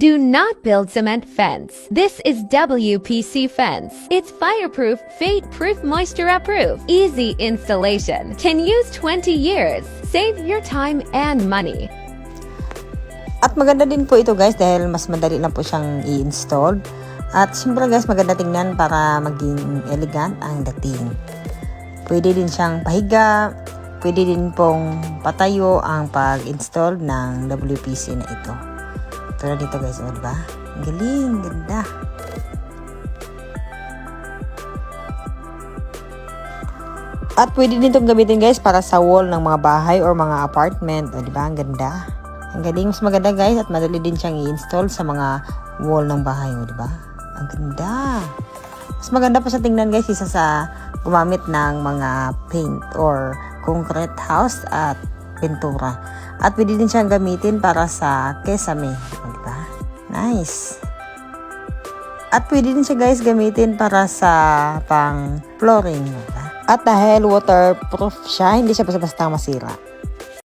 Do not build cement fence. This is WPC fence. It's fireproof, fade-proof, moisture-proof. Easy installation. Can use 20 years. Save your time and money. At maganda din po ito guys dahil mas madali lang po siyang i-install. At siyempre guys, maganda tingnan para maging elegant ang dating. Pwede din siyang pahiga, pwede din pong patayo ang pag-install ng WPC na ito. Tulad dito guys, diba? Galing, ganda. At pwede din itong gamitin guys para sa wall ng mga bahay or mga apartment. O diba? Ang ganda. Ang galing, mas maganda guys at madali din siyang i-install sa mga wall ng bahay. O diba? Ang ganda. Mas maganda pa sa tingnan guys isa sa gumamit ng mga paint or concrete house at pintura. At pwede din siyang gamitin para sa kesame. O diba? Nice. At pwede din siya guys gamitin para sa pang flooring. Diba? At dahil waterproof siya, hindi siya basta-basta masira.